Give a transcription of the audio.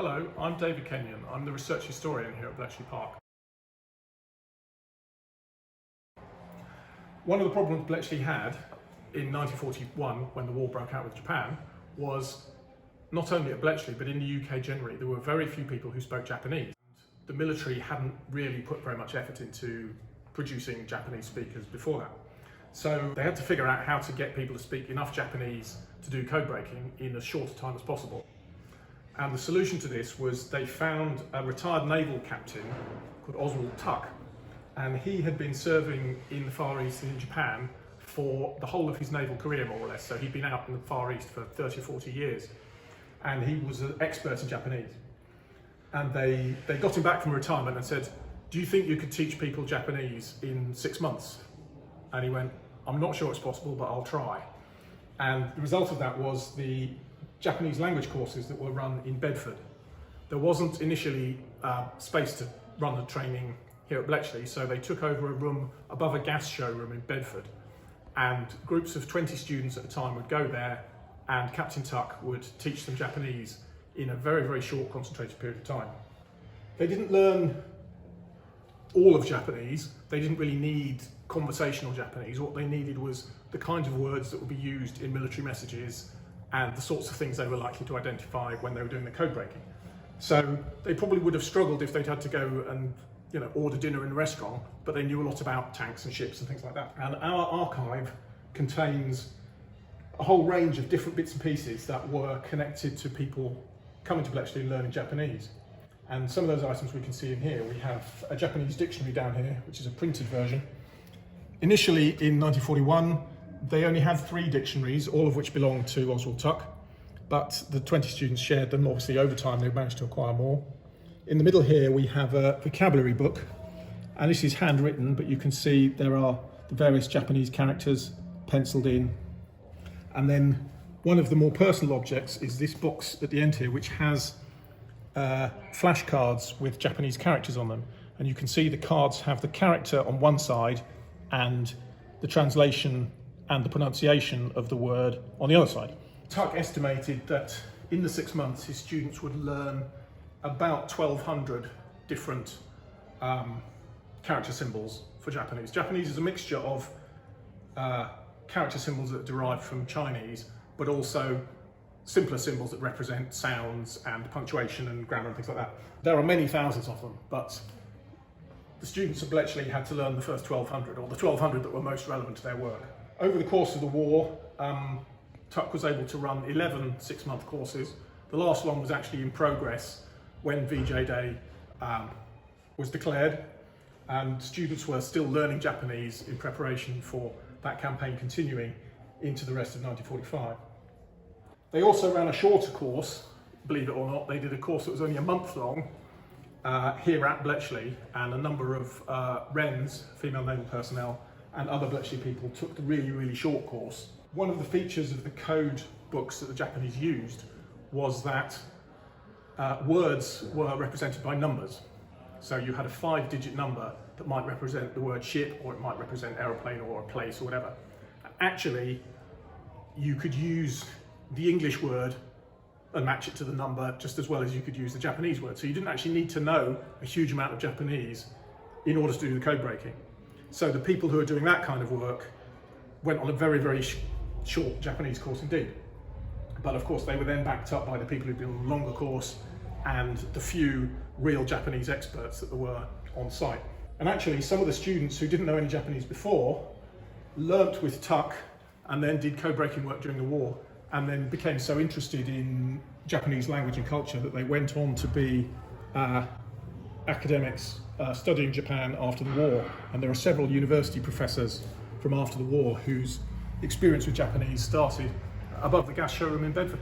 Hello, I'm David Kenyon. I'm the research historian here at Bletchley Park. One of the problems Bletchley had in 1941, when the war broke out with Japan, was not only at Bletchley but in the UK generally, there were very few people who spoke Japanese. The military hadn't really put very much effort into producing Japanese speakers before that. So they had to figure out how to get people to speak enough Japanese to do code breaking in as short a time as possible. And the solution to this was they found a retired naval captain called Oswald Tuck, and he had been serving in the Far East and in Japan for the whole of his naval career, more or less. So he'd been out in the Far East for 30 or 40 years, and he was an expert in Japanese. And they got him back from retirement and said, "Do you think you could teach people Japanese in 6 months?" And he went, "I'm not sure it's possible, but I'll try." And the result of that was the Japanese language courses that were run in Bedford. There wasn't initially space to run the training here at Bletchley, so they took over a room above a gas showroom in Bedford, and groups of 20 students at a time would go there, and Captain Tuck would teach them Japanese in a very, very short concentrated period of time. They didn't learn all of Japanese. They didn't really need conversational Japanese. What they needed was the kinds of words that would be used in military messages and the sorts of things they were likely to identify when they were doing the code breaking. So they probably would have struggled if they'd had to go and order dinner in a restaurant, but they knew a lot about tanks and ships and things like that. And our archive contains a whole range of different bits and pieces that were connected to people coming to Bletchley and learning Japanese. And some of those items we can see in here. We have a Japanese dictionary down here, which is a printed version. Initially in 1941, they only had 3 dictionaries, all of which belonged to Oswald Tuck, but the 20 students shared them. Obviously over time they managed to acquire more. In the middle here we have a vocabulary book, and this is handwritten, but you can see there are the various Japanese characters penciled in. And then one of the more personal objects is this box at the end here, which has flashcards with Japanese characters on them. And you can see the cards have the character on one side and the translation and the pronunciation of the word on the other side. Tuck estimated that in the 6 months his students would learn about 1,200 different character symbols for Japanese. Japanese is a mixture of character symbols that are derived from Chinese, but also simpler symbols that represent sounds and punctuation and grammar and things like that. There are many thousands of them, but the students at Bletchley had to learn the first 1,200, or the 1,200 that were most relevant to their work. Over the course of the war, Tuck was able to run 11 6-month courses. The last one was actually in progress when VJ Day was declared, and students were still learning Japanese in preparation for that campaign continuing into the rest of 1945. They also ran a shorter course, believe it or not. They did a course that was only a month long here at Bletchley, and a number of Wrens, female naval personnel, and other Bletchley people took the really, really short course. One of the features of the code books that the Japanese used was that words were represented by numbers. So you had a 5-digit number that might represent the word ship, or it might represent aeroplane or a place or whatever. Actually, you could use the English word and match it to the number just as well as you could use the Japanese word. So you didn't actually need to know a huge amount of Japanese in order to do the code breaking. So the people who are doing that kind of work went on a very, very short Japanese course indeed. But of course they were then backed up by the people who'd been on a longer course and the few real Japanese experts that there were on site. And actually some of the students who didn't know any Japanese before learnt with Tuck and then did code breaking work during the war, and then became so interested in Japanese language and culture that they went on to be academics studying Japan after the war. And there are several university professors from after the war whose experience with Japanese started above the gas showroom in Bedford.